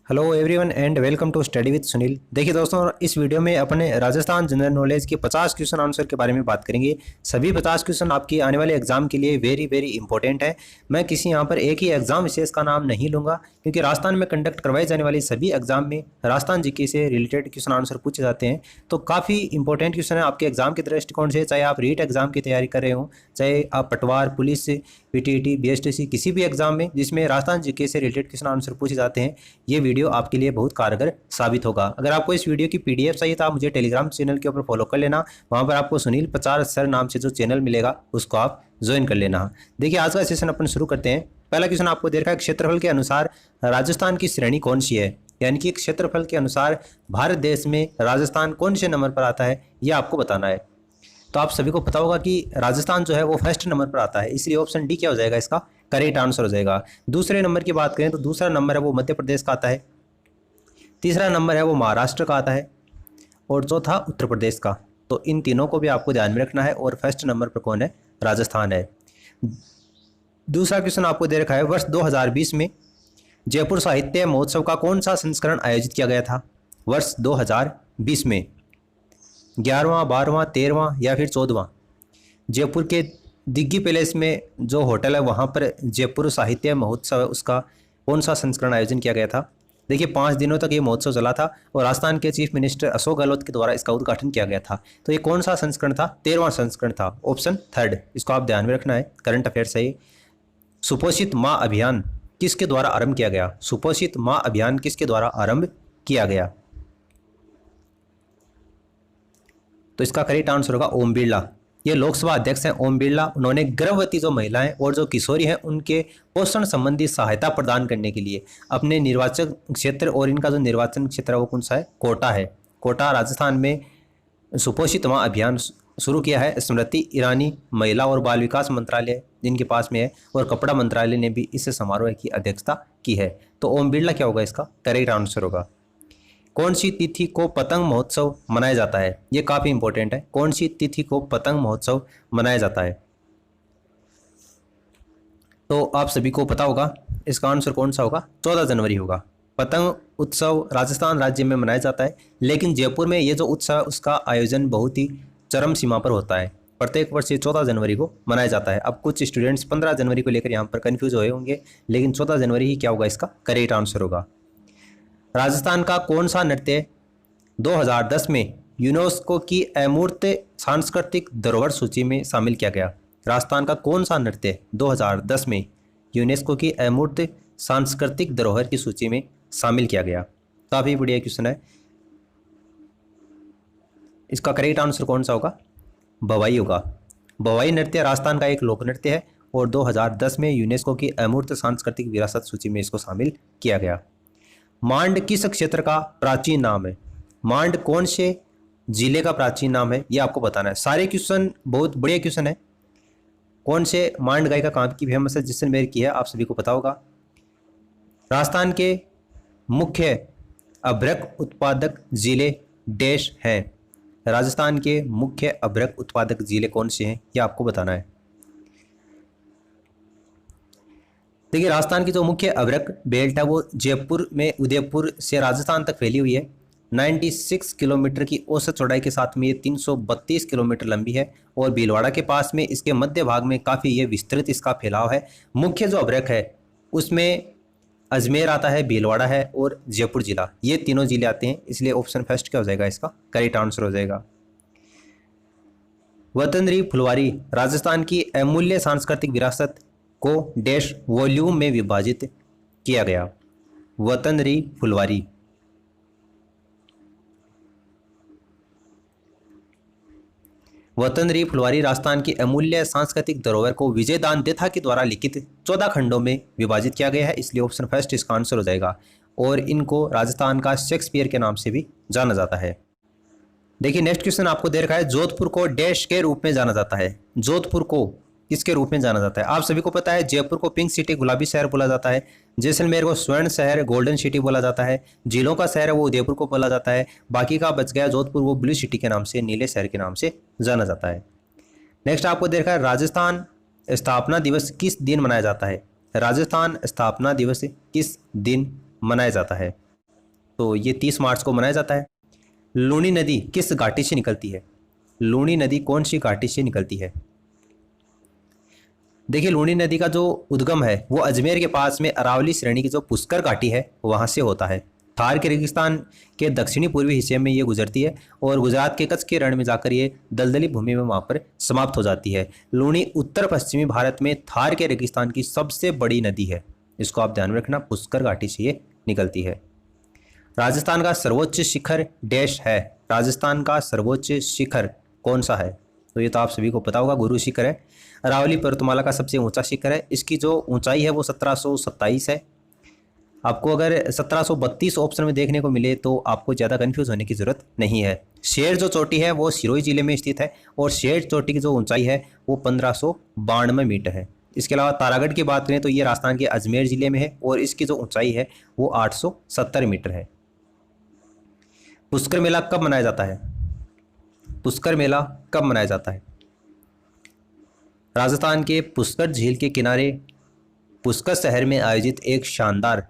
Hello everyone and welcome to study with Sunil. देखिए दोस्तों, इस वीडियो में अपने राजस्थान जनरल नॉलेज के 50 क्वेश्चन आंसर के बारे में बात करेंगे। सभी 50 क्वेश्चन आपकी आने वाले एग्जाम के लिए वेरी वेरी इंपॉर्टेंट है। मैं किसी यहाँ पर एक ही एग्जाम विशेष का नाम नहीं लूँगा, क्योंकि राजस्थान में कंडक्ट करवाई जाने वाली सभी एग्जाम में राजस्थान जीके से रिलेटेड क्वेश्चन आंसर पूछे जाते हैं। तो काफ़ी इंपॉर्टेंट क्वेश्चन है आपके एग्जाम के दृष्टिकोण से, चाहे आप रीट एग्जाम की तैयारी कर रहे हो, चाहे आप पटवार, पुलिस, पीटीईटी, बीएसटीसी किसी भी एग्जाम में जिसमें राजस्थान जीके से रिलेटेड क्वेश्चन आंसर पूछे जाते हैं, ये वीडियो आपके लिए बहुत कारगर साबित होगा। अगर आपको इस वीडियो की पीडीएफ चाहिए तो आप मुझे टेलीग्राम चैनल के ऊपर फॉलो कर लेना। वहां पर आपको सुनील 50 सर नाम से जो चैनल मिलेगा उसको आप ज्वाइन कर लेना। देखिए, आज का सेशन अपन शुरू करते हैं। पहला क्वेश्चन आपको दे रखा है, क्षेत्रफल के अनुसार राजस्थान की श्रेणी कौन सी है, यानी कि क्षेत्रफल के अनुसार भारत देश में राजस्थान कौन से नंबर पर आता है, यह आपको बताना है। तो आप सभी को पता होगा कि राजस्थान जो है वो फर्स्ट नंबर पर आता है, इसलिए ऑप्शन डी क्या हो जाएगा, इसका करेक्ट आंसर हो जाएगा। दूसरे नंबर की बात करें तो दूसरा नंबर है वो मध्य प्रदेश का आता है, तीसरा नंबर है वो महाराष्ट्र का आता है और चौथा उत्तर प्रदेश का। तो इन तीनों को भी आपको ध्यान में रखना है और फर्स्ट नंबर पर कौन है, राजस्थान है। दूसरा क्वेश्चन आपको दे रखा है, वर्ष 2020 में जयपुर साहित्य महोत्सव का कौन सा संस्करण आयोजित किया गया था। वर्ष 2020 में 11वां, 12वां, 13वां या फिर 14वां। जयपुर के दिग्गी पैलेस में जो होटल है वहाँ पर जयपुर साहित्य महोत्सव है, उसका कौन सा संस्करण आयोजन किया गया था। देखिए, 5 दिनों तक ये महोत्सव चला था और राजस्थान के चीफ मिनिस्टर अशोक गहलोत के द्वारा इसका उद्घाटन किया गया था। तो ये कौन सा संस्करण था, 13वां संस्करण था, ऑप्शन थर्ड। इसको आप ध्यान में रखना है, करंट अफेयर है। सुपोषित माँ अभियान किसके द्वारा आरंभ किया गया, सुपोषित माँ अभियान किसके द्वारा आरंभ किया गया। तो इसका करेक्ट आंसर होगा ओम बिरला। ये लोकसभा अध्यक्ष हैं ओम बिरला। उन्होंने गर्भवती जो महिलाएं और जो किशोरी हैं उनके पोषण संबंधी सहायता प्रदान करने के लिए अपने निर्वाचन क्षेत्र, और इनका जो निर्वाचन क्षेत्र है वो कौन सा है, कोटा है। कोटा राजस्थान में सुपोषित माँ अभियान शुरू किया है। स्मृति ईरानी महिला और बाल विकास मंत्रालय जिनके पास में है, और कपड़ा मंत्रालय ने भी इस समारोह की अध्यक्षता की है। तो ओम बिरला क्या होगा, इसका करेक्ट आंसर होगा। कौन सी तिथि को पतंग महोत्सव मनाया जाता है, ये काफ़ी इंपॉर्टेंट है। कौन सी तिथि को पतंग महोत्सव मनाया जाता है, तो आप सभी को पता होगा इसका आंसर कौन सा होगा, 14 जनवरी होगा। पतंग उत्सव राजस्थान राज्य में मनाया जाता है, लेकिन जयपुर में ये जो उत्सव है उसका आयोजन बहुत ही चरम सीमा पर होता है। प्रत्येक वर्ष ये 14 जनवरी को मनाया जाता है। अब कुछ स्टूडेंट्स 15 जनवरी को लेकर यहाँ पर कन्फ्यूज हुए होंगे, लेकिन 14 जनवरी ही क्या होगा, इसका करेक्ट आंसर होगा। राजस्थान का कौन सा नृत्य 2010 में यूनेस्को की अमूर्त सांस्कृतिक धरोहर सूची में शामिल किया गया। राजस्थान का कौन सा नृत्य 2010 में यूनेस्को की अमूर्त सांस्कृतिक धरोहर की सूची में शामिल किया गया। काफ़ी बढ़िया क्वेश्चन है। इसका करेक्ट आंसर कौन सा होगा, भवाई होगा। भवाई नृत्य राजस्थान का एक लोक नृत्य है और 2010 में यूनेस्को की अमूर्त सांस्कृतिक विरासत सूची में इसको शामिल किया गया। मांड किस क्षेत्र का प्राचीन नाम है, मांड कौन से जिले का प्राचीन नाम है, यह आपको बताना है। सारे क्वेश्चन बहुत बढ़िया क्वेश्चन है। कौन से मांड गाय का कहाँ की फेमस है, जैसलमेर की है, आप सभी को पता होगा। राजस्थान के मुख्य अभ्रक उत्पादक जिले देश हैं। राजस्थान के मुख्य अभ्रक उत्पादक जिले कौन से हैं, यह आपको बताना है। देखिए, राजस्थान की जो मुख्य अभ्रक बेल्ट है वो जयपुर में उदयपुर से राजस्थान तक फैली हुई है। 96 किलोमीटर की औसत चौड़ाई के साथ में ये 332 किलोमीटर लंबी है, और भीलवाड़ा के पास में इसके मध्य भाग में काफ़ी ये विस्तृत इसका फैलाव है। मुख्य जो अभ्रक है उसमें अजमेर आता है, भीलवाड़ा है और जयपुर जिला, ये तीनों जिले आते हैं, इसलिए ऑप्शन फर्स्ट क्या हो जाएगा, इसका करेक्ट आंसर हो जाएगा। वतनरी फुलवारी राजस्थान की अमूल्य सांस्कृतिक विरासत को डैश वॉल्यूम में विभाजित किया गया। वतनरी फुलवारी, वतनरी फुलवारी राजस्थान की अमूल्य सांस्कृतिक धरोहर को विजयदान देथा के द्वारा लिखित 14 खंडों में विभाजित किया गया है, इसलिए ऑप्शन फर्स्ट इसका आंसर हो जाएगा। और इनको राजस्थान का शेक्सपियर के नाम से भी जाना जाता है। देखिए, नेक्स्ट क्वेश्चन आपको दे रखा है, जोधपुर को डैश के रूप में जाना जाता है। जोधपुर को किसके रूप में जाना जाता है, आप सभी को पता है। जयपुर को पिंक सिटी, गुलाबी शहर बोला जाता है। जैसलमेर को स्वर्ण शहर, गोल्डन सिटी बोला जाता है। झीलों का शहर है वो उदयपुर को बोला जाता है। बाकी का बच गया जोधपुर, वो ब्लू सिटी के नाम से, नीले शहर के नाम से जाना जाता है। नेक्स्ट आपको देखा है, राजस्थान स्थापना दिवस किस दिन मनाया जाता है। राजस्थान स्थापना दिवस किस दिन मनाया जाता है, तो ये 30 मार्च को मनाया जाता है। लूनी नदी किस घाटी से निकलती है? लूनी नदी कौन सी घाटी से निकलती है? देखिए, लूनी नदी का जो उद्गम है वो अजमेर के पास में अरावली श्रेणी की जो पुष्कर घाटी है वहाँ से होता है। थार के रेगिस्तान के दक्षिणी पूर्वी हिस्से में ये गुजरती है और गुजरात के कच्छ के रण में जाकर ये दलदली भूमि में वहाँ पर समाप्त हो जाती है। लूनी उत्तर पश्चिमी भारत में थार के रेगिस्तान की सबसे बड़ी नदी है। इसको आप ध्यान में रखना, पुष्कर घाटी से ये निकलती है। राजस्थान का सर्वोच्च शिखर डैश है। राजस्थान का सर्वोच्च शिखर कौन सा है? तो ये तो आप सभी को पता होगा, गुरु शिखर है। अरावली पर्वतमाला का सबसे ऊंचा शिखर है। इसकी जो ऊंचाई है वो 1727 है। आपको अगर 1732 ऑप्शन में देखने को मिले तो आपको ज़्यादा कन्फ्यूज होने की ज़रूरत नहीं है। शेर जो चोटी है वो सिरोही जिले में स्थित है और शेर चोटी की जो ऊंचाई है वो 1592 मीटर है। इसके अलावा तारागढ़ की बात करें तो ये राजस्थान के अजमेर जिले में है और इसकी जो ऊंचाई है वो 870 मीटर है। पुष्कर मेला कब मनाया जाता है? पुष्कर मेला कब मनाया जाता है? राजस्थान के पुष्कर झील के किनारे पुष्कर शहर में आयोजित एक शानदार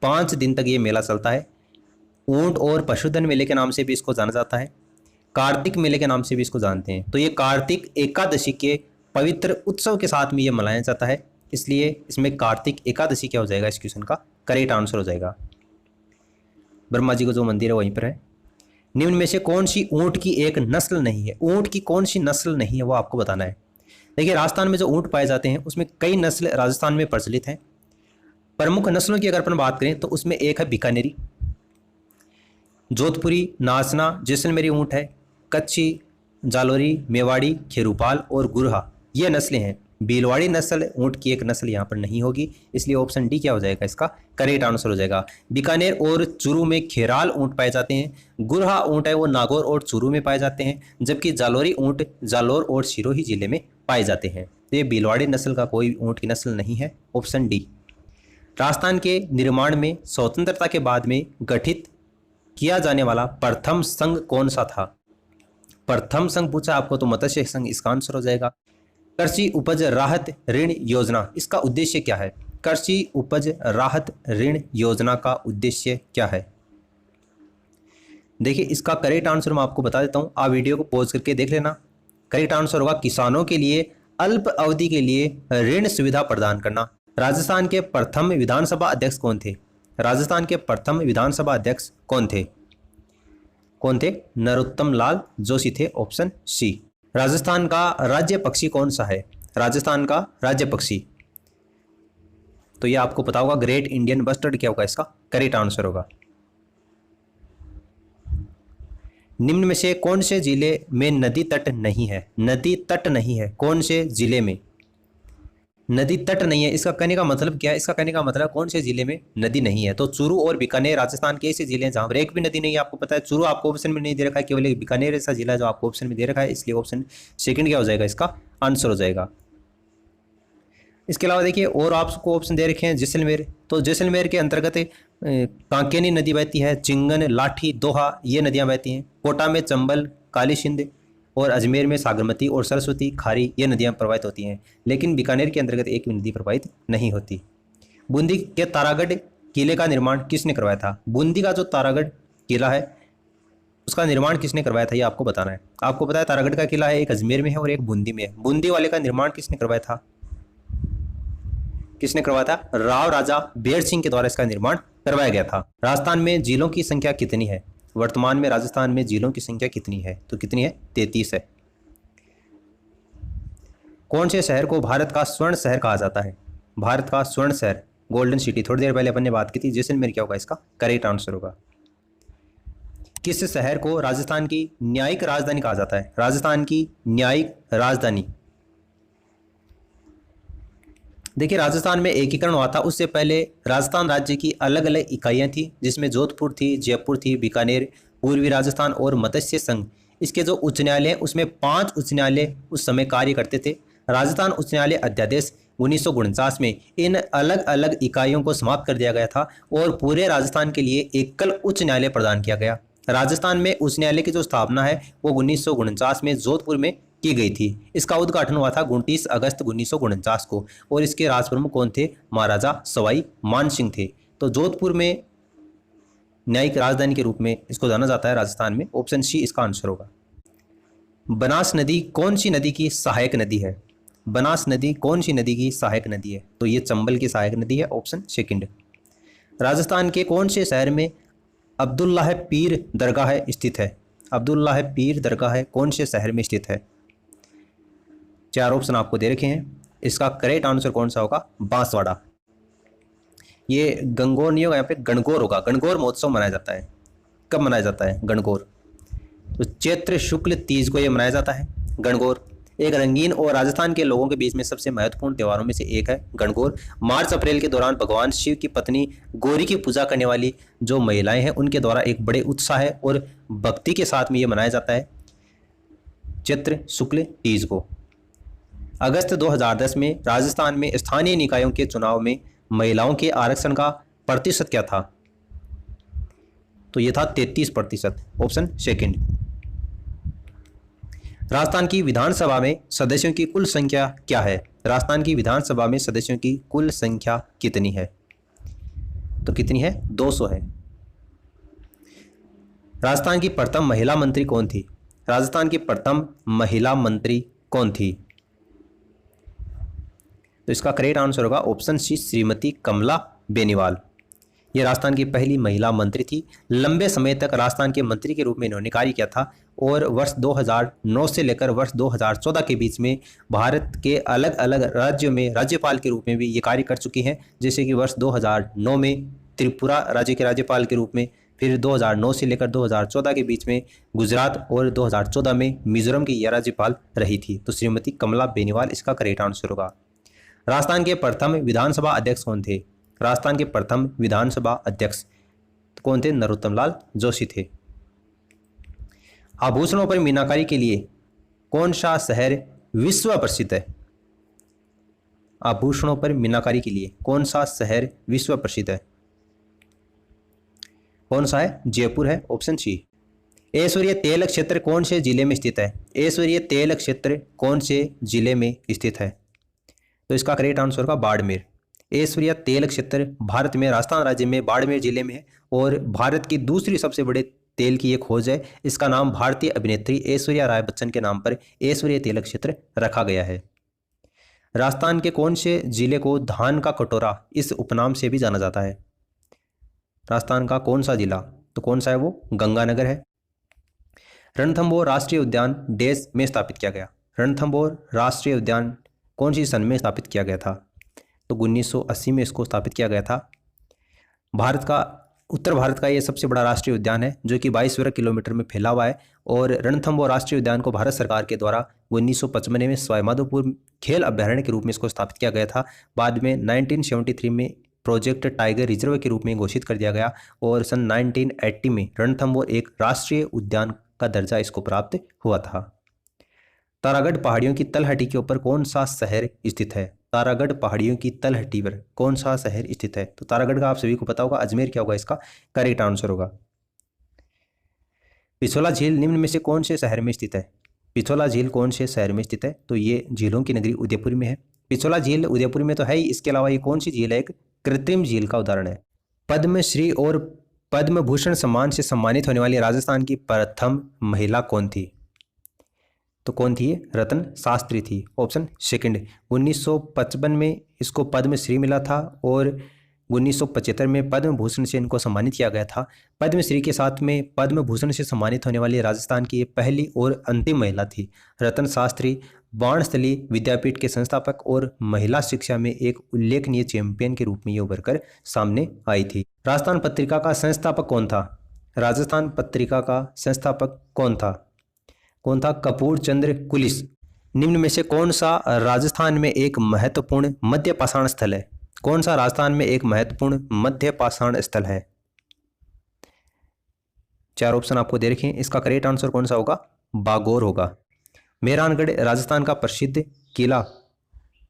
5 दिन तक ये मेला चलता है। ऊंट और पशुधन मेले के नाम से भी इसको जाना जाता है। कार्तिक मेले के नाम से भी इसको जानते हैं। तो ये कार्तिक एकादशी के पवित्र उत्सव के साथ में ये मनाया जाता है, इसलिए इसमें कार्तिक एकादशी क्या हो जाएगा? इस क्वेश्चन का करेक्ट आंसर हो जाएगा। ब्रह्मा जी का जो मंदिर है वहीं पर है। निम्न में से कौन सी ऊंट की एक नस्ल नहीं है? ऊंट की कौन सी नस्ल नहीं है वो आपको बताना है। देखिए, राजस्थान में जो ऊंट पाए जाते हैं उसमें कई नस्ल राजस्थान में प्रचलित हैं। प्रमुख नस्लों की अगर अपन बात करें तो उसमें एक है बीकानेरी, जोधपुरी, नाचना, जैसलमेरी ऊंट है, कच्छी, जालोरी, मेवाड़ी, खेरूपाल और गुरहा, ये नस्लें हैं। भीलवाड़ी नस्ल ऊंट की एक नस्ल यहाँ पर नहीं होगी, इसलिए ऑप्शन डी क्या हो जाएगा? इसका करेक्ट आंसर हो जाएगा। बीकानेर और चूरू में खेराल ऊंट पाए जाते हैं। गुरहा ऊंट है वो नागौर और चूरू में पाए जाते हैं, जबकि जालोरी ऊंट जालोर और सिरोही जिले में पाए जाते हैं। तो ये भीलवाड़ी नस्ल का कोई ऊंट की नस्ल नहीं है, ऑप्शन डी। राजस्थान के निर्माण में स्वतंत्रता के बाद में गठित किया जाने वाला प्रथम संघ कौन सा था? प्रथम संघ पूछा आपको तो मत्स्य संघ इसका आंसर हो जाएगा। कृषि उपज राहत ऋण योजना, इसका उद्देश्य क्या है? कृषि उपज राहत ऋण योजना का उद्देश्य क्या है? देखिए, इसका करेक्ट आंसर मैं आपको बता देता हूं, आप वीडियो को पॉज करके देख लेना। करेक्ट आंसर होगा किसानों के लिए अल्प अवधि के लिए ऋण सुविधा प्रदान करना। राजस्थान के प्रथम विधानसभा अध्यक्ष कौन थे? राजस्थान के प्रथम विधानसभा अध्यक्ष कौन थे? नरोत्तम लाल जोशी थे, ऑप्शन सी। राजस्थान का राज्य पक्षी कौन सा है? राजस्थान का राज्य पक्षी, तो ये आपको पता होगा, ग्रेट इंडियन बस्टर्ड क्या होगा? इसका करेक्ट आंसर होगा। निम्न में से कौन से जिले में नदी तट नहीं है? नदी तट नहीं है, कौन से जिले में नदी तट नहीं है? इसका कहने का मतलब क्या है? इसका कहने का मतलब कौन से जिले में नदी नहीं है? तो चूरू और बीकानेर राजस्थान के ऐसे जिले हैं जहां पर एक भी नदी नहीं है। आपको पता है चूरू आपको ऑप्शन में नहीं दे रखा है, केवल एक बीकानेर ऐसा जिला है जो आपको ऑप्शन में दे रखा है, इसलिए ऑप्शन सेकंड क्या हो जाएगा? इसका आंसर हो जाएगा। इसके अलावा देखिए और आपको ऑप्शन दे रखे हैं जैसलमेर, तो जैसलमेर के अंतर्गत कांकेनी नदी बहती है, चिंगन, लाठी, दोहा ये नदियाँ बहती हैं। कोटा में चंबल, काली सिंध और अजमेर में सागरमती और सरस्वती, खारी ये नदियाँ प्रवाहित होती हैं, लेकिन बीकानेर के अंतर्गत एक भी नदी प्रवाहित नहीं होती। बूंदी के तारागढ़ किले का निर्माण किसने करवाया था? बूंदी का जो तारागढ़ किला है उसका निर्माण किसने करवाया था ये आपको बताना है। आपको पता है तारागढ़ का किला है, एक अजमेर में है और एक बूंदी में है। बूंदी वाले का निर्माण किसने करवाया था? किसने करवाया था? राव राजा बेर सिंह के द्वारा इसका निर्माण करवाया गया था। राजस्थान में झीलों की संख्या कितनी है? वर्तमान में राजस्थान में झीलों की संख्या कितनी है? तो कितनी है? 33 है। कौन से शहर को भारत का स्वर्ण शहर कहा जाता है? भारत का स्वर्ण शहर, गोल्डन सिटी, थोड़ी देर पहले अपन ने बात की थी, जैसलमेर क्या होगा? इसका करेक्ट आंसर होगा। किस शहर को राजस्थान की न्यायिक राजधानी कहा जाता है? राजस्थान की न्यायिक राजधानी, देखिए राजस्थान में एकीकरण हुआ था, उससे पहले राजस्थान राज्य की अलग अलग इकाइयां थी, जिसमें जोधपुर थी, जयपुर थी, बीकानेर, पूर्वी राजस्थान और मत्स्य संघ। इसके जो उच्च न्यायालय उसमें 5 उच्च न्यायालय उस समय कार्य करते थे। राजस्थान उच्च न्यायालय अध्यादेश 1949 में इन अलग अलग इकाइयों को समाप्त कर दिया गया था और पूरे राजस्थान के लिए एकल उच्च न्यायालय प्रदान किया गया। राजस्थान में उच्च न्यायालय की जो स्थापना है वो 1949 में जोधपुर में की गई थी। इसका उद्घाटन हुआ था 29 अगस्त 1949 को और इसके राज प्रमुख कौन थे? महाराजा सवाई मान सिंह थे। तो जोधपुर में न्यायिक राजधानी के रूप में इसको जाना जाता है राजस्थान में। ऑप्शन सी इसका आंसर होगा। बनास नदी कौन सी नदी की सहायक नदी है? बनास नदी कौन सी नदी की सहायक नदी है? तो ये चंबल की सहायक नदी है। Option second. राजस्थान के कौन से शहर में अब्दुल्लाह पीर दरगाह स्थित है? अब्दुल्लाह पीर दरगाह कौन से शहर में स्थित है? 4 ऑप्शन आपको दे रखे हैं। इसका करेक्ट आंसर कौन सा होगा? बांसवाड़ा। ये गंगोर नहीं होगा, यहाँ पे गणगौर होगा। गणगौर महोत्सव मनाया जाता है। कब मनाया जाता है गणगौर? तो चैत्र शुक्ल तीज को ये मनाया जाता है गणगौर। एक रंगीन और राजस्थान के लोगों के बीच में सबसे महत्वपूर्ण त्योहारों में से एक है गणगौर। मार्च अप्रैल के दौरान भगवान शिव की पत्नी गौरी की पूजा करने वाली जो महिलाएं हैं उनके द्वारा एक बड़े उत्साह और भक्ति के साथ में ये मनाया जाता है चैत्र शुक्ल तीज को। अगस्त 2010 में राजस्थान में स्थानीय निकायों के चुनाव में महिलाओं के आरक्षण का प्रतिशत क्या था? तो यह था 33%। Option second. राजस्थान की विधानसभा में सदस्यों की कुल संख्या क्या है? राजस्थान की विधानसभा में सदस्यों की कुल संख्या कितनी है? तो कितनी है? 200 है। राजस्थान की प्रथम महिला मंत्री कौन थी? राजस्थान की प्रथम महिला मंत्री कौन थी? तो इसका करेक्ट आंसर होगा ऑप्शन सी, श्रीमती कमला बेनीवाल। ये राजस्थान की पहली महिला मंत्री थी। लंबे समय तक राजस्थान के मंत्री के रूप में इन्होंने कार्य किया था और वर्ष 2009 से लेकर वर्ष 2014 के बीच में भारत के अलग अलग राज्यों में राज्यपाल के रूप में भी ये कार्य कर चुकी हैं। जैसे कि वर्ष 2009 में त्रिपुरा राज्य के राज्यपाल के रूप में, फिर 2009 से लेकर 2014 के बीच में गुजरात और 2014 में मिजोरम की यह राज्यपाल रही थी। तो श्रीमती कमला बेनीवाल इसका करेक्ट आंसर होगा। राजस्थान के प्रथम विधानसभा अध्यक्ष कौन थे? राजस्थान के प्रथम विधानसभा अध्यक्ष कौन थे? नरोत्तम लाल जोशी थे। आभूषणों पर मीनाकारी के लिए कौन सा शहर विश्व प्रसिद्ध है? आभूषणों पर मीनाकारी के लिए कौन सा शहर विश्व प्रसिद्ध है? कौन सा है? जयपुर है। Option C. ऐश्वर्य तेल क्षेत्र कौन से जिले में स्थित है? ऐश्वर्य तेल क्षेत्र कौन से जिले में स्थित है? तो इसका करेक्ट आंसर होगा बाड़मेर। ऐश्वर्या तेल क्षेत्र भारत में राजस्थान राज्य में बाड़मेर जिले में है और भारत की दूसरी सबसे बड़े तेल की एक खोज है। इसका नाम भारतीय अभिनेत्री ऐश्वर्या राय बच्चन के नाम पर ऐश्वर्या तेल क्षेत्र रखा गया है। राजस्थान के कौन से जिले को धान का कटोरा इस उपनाम से भी जाना जाता है? राजस्थान का कौन सा जिला? तो कौन सा है वो? गंगानगर है। रणथंभौर राष्ट्रीय उद्यान देश में स्थापित किया गया। रणथंभौर राष्ट्रीय उद्यान कौन सी सन में स्थापित किया गया था? तो 1980 में इसको स्थापित किया गया था। भारत का उत्तर भारत का ये सबसे बड़ा राष्ट्रीय उद्यान है जो कि 22 वर्ग किलोमीटर में फैला हुआ है और रणथंभौर राष्ट्रीय उद्यान को भारत सरकार के द्वारा 1955 में सवाईमाधोपुर खेल अभ्यारण्य के रूप में इसको स्थापित किया गया था। बाद में 1973 में प्रोजेक्ट टाइगर रिजर्व के रूप में घोषित कर दिया गया और सन 1980 में रणथंभौर एक राष्ट्रीय उद्यान का दर्जा इसको प्राप्त हुआ था। तारागढ़ पहाड़ियों की तलहटी के ऊपर कौन सा शहर स्थित है? तारागढ़ पहाड़ियों की तलहटी पर कौन सा शहर स्थित है? तो तारागढ़ का आप सभी को पता होगा अजमेर क्या होगा? इसका करेक्ट आंसर होगा। पिछोला झील निम्न में से कौन से शहर में स्थित है? पिछोला झील कौन से शहर में स्थित है? तो ये झीलों की नगरी उदयपुर में है। पिछोला झील उदयपुर में तो है ही, इसके अलावा ये कौन सी झील है? एक कृत्रिम झील का उदाहरण है। पद्मश्री और पद्म भूषण सम्मान से सम्मानित होने वाली राजस्थान की प्रथम महिला कौन थी? तो कौन थी ये? रतन शास्त्री थी। Option second. 1955 में इसको पद्मश्री मिला था और 1975 में पद्म भूषण से इनको सम्मानित किया गया था। पद्मश्री के साथ में पद्म भूषण से सम्मानित होने वाली राजस्थान की ये पहली और अंतिम महिला थी। रतन शास्त्री बाणस्थली विद्यापीठ के संस्थापक और महिला शिक्षा में एक उल्लेखनीय चैंपियन के रूप में ये उभर कर सामने आई थी। राजस्थान पत्रिका का संस्थापक कौन था? राजस्थान पत्रिका का संस्थापक कौन था? कौन था? कपूर चंद्र कुलिस। निम्न में से कौन सा राजस्थान में एक महत्वपूर्ण मध्य पाषाण स्थल है? कौन सा राजस्थान में एक महत्वपूर्ण मध्य पाषाण स्थल है? 4 ऑप्शन आपको दे रखे हैं। इसका करेक्ट आंसर कौन सा होगा? बागौर होगा। मेहरानगढ़ राजस्थान का प्रसिद्ध किला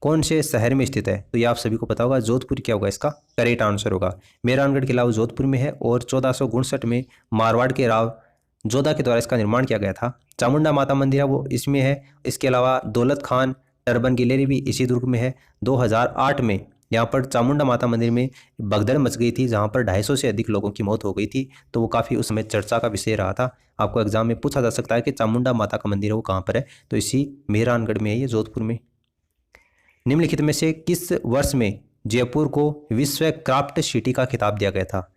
कौन से शहर में स्थित है? तो ये आप सभी को पता होगा जोधपुर क्या होगा? इसका करेक्ट आंसर होगा। मेहरानगढ़ किला जोधपुर में है और 1459 में मारवाड़ के राव जोधा के द्वारा इसका निर्माण किया गया था। चामुंडा माता मंदिर है वो इसमें है। इसके अलावा दौलत खान टर्बन गिलेरी भी इसी दुर्ग में है। 2008 में यहाँ पर चामुंडा माता मंदिर में भगदड़ मच गई थी, जहाँ पर 250 से अधिक लोगों की मौत हो गई थी। तो वो काफ़ी उस समय चर्चा का विषय रहा था। आपको एग्जाम में पूछा जा सकता है कि चामुंडा माता का मंदिर है वो कहाँ पर है, तो इसी मेहरानगढ़ में है, ये जोधपुर में। निम्नलिखित में से किस वर्ष में जयपुर को विश्व क्राफ्ट सिटी का खिताब दिया गया था?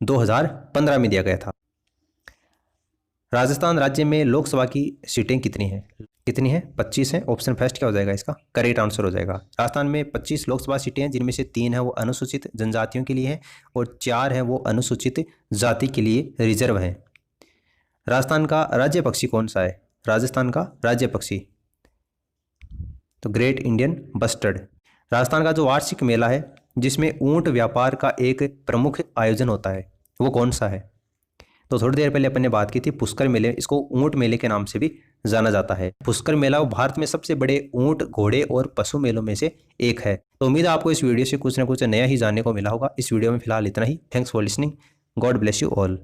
2015 में दिया गया था। राजस्थान राज्य में लोकसभा की सीटें कितनी हैं? 25 हैं। ऑप्शन फर्स्ट क्या हो जाएगा इसका? करेक्ट आंसर हो जाएगा। राजस्थान में 25 लोकसभा सीटें हैं, जिनमें से 3 है वो अनुसूचित जनजातियों के लिए हैं और 4 है वो अनुसूचित जाति के लिए रिजर्व हैं। राजस्थान का राज्य पक्षी कौन सा है? राजस्थान का राज्य पक्षी तो ग्रेट इंडियन बस्टर्ड। राजस्थान का जो वार्षिक मेला है जिसमें ऊंट व्यापार का एक प्रमुख आयोजन होता है, वो कौन सा है? तो थोड़ी देर पहले अपन ने बात की थी पुष्कर मेले, इसको ऊंट मेले के नाम से भी जाना जाता है। पुष्कर मेला भारत में सबसे बड़े ऊंट, घोड़े और पशु मेलों में से एक है। तो उम्मीद है आपको इस वीडियो से कुछ ना कुछ नया ही जानने को मिला होगा। इस वीडियो में फिलहाल इतना ही। Thanks for listening. God bless you all.